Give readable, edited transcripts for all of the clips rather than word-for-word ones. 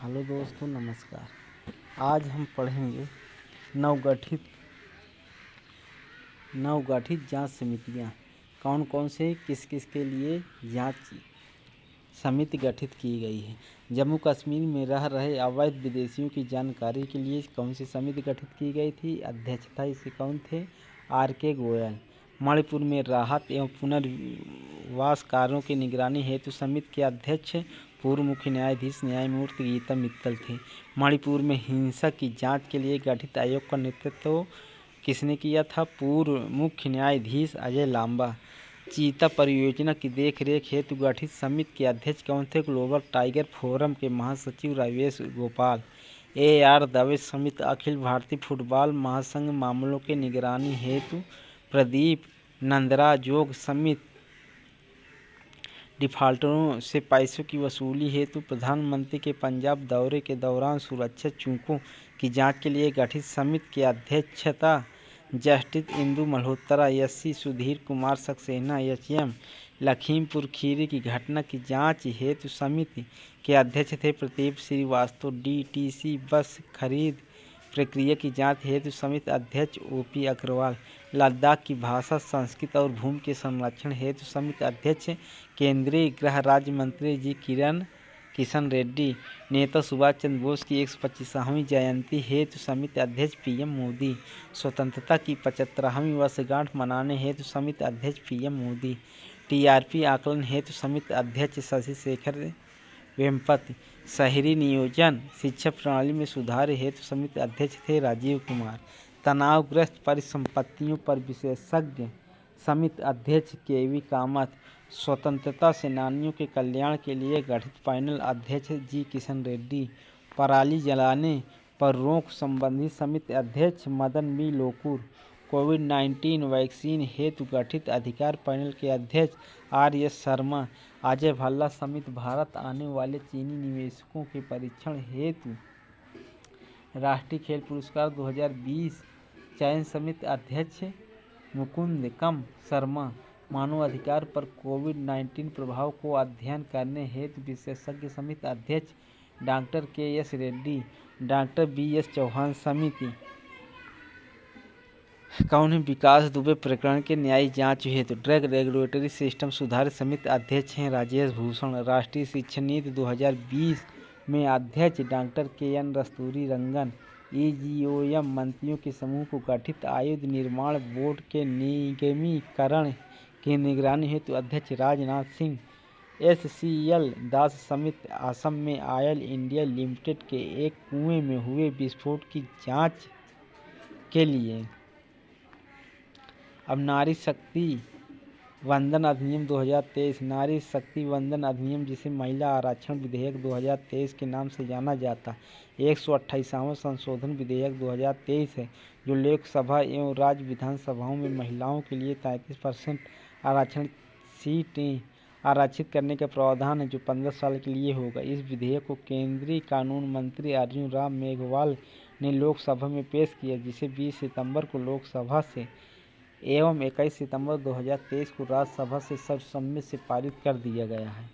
Hello दोस्तों, नमस्कार। आज हम पढ़ेंगे नवगठित जांच समितियां कौन कौन से किस किस के लिए जांच समिति गठित की गई है। जम्मू कश्मीर में रह रहे अवैध विदेशियों की जानकारी के लिए कौन सी समिति गठित की गई थी। अध्यक्षता इसके कौन थे? RK गोयल। मणिपुर में राहत एवं पुनर्वास कार्यों की निगरानी हेतु समिति के अध्यक्ष पूर्व मुख्य न्यायाधीश न्यायमूर्ति गीता मित्तल थे। मणिपुर में हिंसा की जांच के लिए गठित आयोग का नेतृत्व किसने किया था? पूर्व मुख्य न्यायाधीश अजय लांबा। चीता परियोजना की देखरेख हेतु गठित समिति के अध्यक्ष कौन थे? ग्लोबल टाइगर फोरम के महासचिव राजेश गोपाल। AR दवे समिति अखिल भारतीय फुटबॉल महासंघ मामलों के निगरानी हेतु प्रदीप नंदराजोग समिति डिफाल्टरों से पैसों की वसूली हेतु प्रधानमंत्री के पंजाब दौरे के दौरान सुरक्षा चूकों की जांच के लिए गठित समिति की अध्यक्षता justice Indu Malhotra, SC Sudhir Kumar Saxena, HM Lakhimpur Kheri की घटना की जांच हेतु समिति के अध्यक्ष थे प्रदीप श्रीवास्तव। DTC बस खरीद प्रक्रिया की जांच हेतु समिति अध्यक्ष OP अग्रवाल। लद्दाख की भाषा, संस्कृति और भूमि के संरक्षण हेतु समिति अध्यक्ष केंद्रीय गृह राज्य मंत्री जी किशन रेड्डी। नेता सुभाष चंद्र बोस की 125वीं जयंती हेतु समिति अध्यक्ष PM मोदी। स्वतंत्रता की 75वीं वर्षगांठ मनाने हेतु समिति अध्यक्ष PM मोदी। TRP आकलन हेतु समिति अध्यक्ष शशि शेखर वेम्पति। शहरी नियोजन शिक्षा प्रणाली में सुधार हेतु समिति अध्यक्ष थे राजीव कुमार। तनावग्रस्त परिसंपत्तियों पर विशेषज्ञ समिति अध्यक्ष KV कामत। स्वतंत्रता सेनानियों के कल्याण के लिए गठित पैनल अध्यक्ष G किशन रेड्डी। पराली जलाने पर रोक संबंधी समिति अध्यक्ष मदन B लोकुर। कोविड-19 वैक्सीन हेतु गठित अधिकार पैनल के अध्यक्ष RS शर्मा। अजय भल्ला समिति भारत आने वाले चीनी निवेशकों के परीक्षण हेतु राष्ट्रीय खेल पुरस्कार 2020 चयन समिति अध्यक्ष मुकुंद कम शर्मा। मानव अधिकार पर कोविड-19 प्रभाव को अध्ययन करने हेतु विशेषज्ञ समिति अध्यक्ष doctor KS Reddy. Doctor BS Chauhan समिति कौन है? विकास दुबे प्रकरण के न्यायिक जांच हेतु ड्रग रेगुलेटरी सिस्टम सुधार समिति अध्यक्ष हैं राजेश भूषण। राष्ट्रीय शिक्षा नीति 2020 में अध्यक्ष डॉक्टर KN कस्तूरी रंगन। EGOM मंत्रियों के समूह को गठित आयुध निर्माण बोर्ड के निगमीकरण की निगरानी हेतु अध्यक्ष राजनाथ सिंह। SCL दास समिति असम में ऑयल इंडिया लिमिटेड के एक कुएं में हुए विस्फोट की जांच के लिए अब नारी शक्ति वंदन अधिनियम 2023 नारी शक्ति वंदन अधिनियम, जिसे महिला आरक्षण विधेयक 2023 के नाम से जाना जाता, 128वां संशोधन विधेयक 2023 है, जो लोकसभा एवं राज्य विधानसभाओं में महिलाओं के लिए 33% आरक्षण सीटें आरक्षित करने का प्रावधान है, जो 15 साल के लिए होगा। इस विधेयक को केंद्रीय कानून मंत्री अर्जुन राम मेघवाल ने लोकसभा में पेश किया, जिसे 20 सितंबर को लोकसभा से एवं 21 सितंबर 2023 को राज्यसभा से सर्वसम्मति से पारित कर दिया गया है।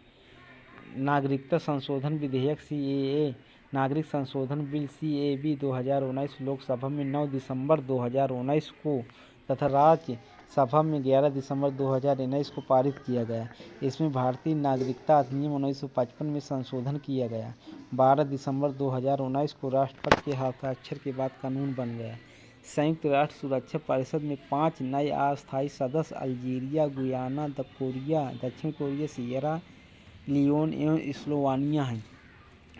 नागरिकता संशोधन विधेयक CAA नागरिक संशोधन बिल CAB 2019 लोकसभा में 9 दिसंबर 2019 को तथा राज्यसभा में 11 दिसंबर 2019 को पारित किया गया। इसमें भारतीय नागरिकता अधिनियम 1955 में संशोधन किया गया। 12 दिसंबर 2019 को राष्ट्रपति के हस्ताक्षर के बाद कानून बन गया। संयुक्त राष्ट्र सुरक्षा परिषद में 5 नए अस्थायी सदस्य अल्जीरिया, गुयाना, दक्षिण कोरिया, सियरा लियोन एवं स्लोवानिया हैं।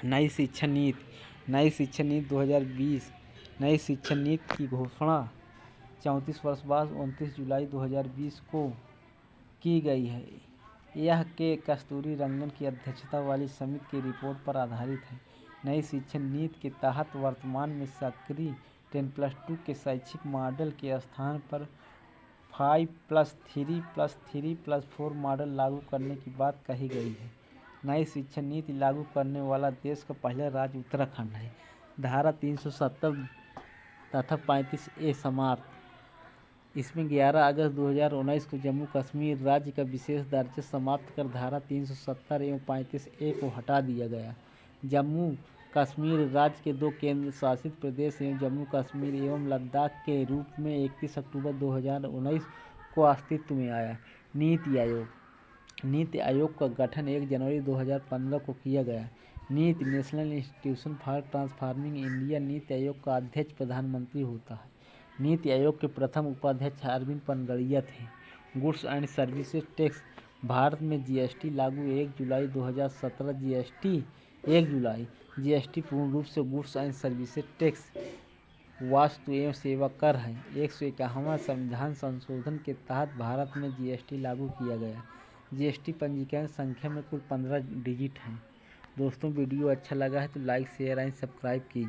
नई शिक्षा नीति 2020 नई शिक्षा नीति की घोषणा 34 वर्ष बाद 29 जुलाई 2020 को की गई है। यह कस्तूरी रंगन की अध्यक्षता वाली समिति की रिपोर्ट पर आधारित है। नई शिक्षा नीति के तहत वर्तमान में सक्रिय 10+2 के शैक्षिक मॉडल के स्थान पर 5+3+3+4 मॉडल लागू करने की बात कही गई है। नई शिक्षा नीति लागू करने वाला देश का पहला राज्य उत्तराखंड है। धारा 370 तथा 35A समाप्त। इसमें 11 अगस्त 2019 को जम्मू कश्मीर राज्य का विशेष दर्जा समाप्त कर धारा 370 एवं 35A को हटा दिया गया। जम्मू कश्मीर राज्य के 2 केंद्र शासित प्रदेश एवं जम्मू कश्मीर एवं लद्दाख के रूप में 31 अक्टूबर 2019 को अस्तित्व में आया। नीति आयोग का गठन 1 जनवरी 2015 को किया गया। नीति national institution for transforming India NITI Aayog का अध्यक्ष प्रधानमंत्री होता है। नीति आयोग के प्रथम उपाध्यक्ष अरविंद पनगड़िया थे। Goods and services tax Bharat में जीएसटी लागू 1 जुलाई 2017 जीएसटी पूर्ण रूप से गुड्स एंड सर्विसेज टैक्स वस्तु एवं सेवा कर है। 151वां संविधान संशोधन के तहत भारत में जीएसटी लागू किया गया। जीएसटी पंजीकरण संख्या में कुल 15 डिजिट हैं। दोस्तों वीडियो अच्छा लगा है तो लाइक शेयर एंड सब्सक्राइब कीजिए।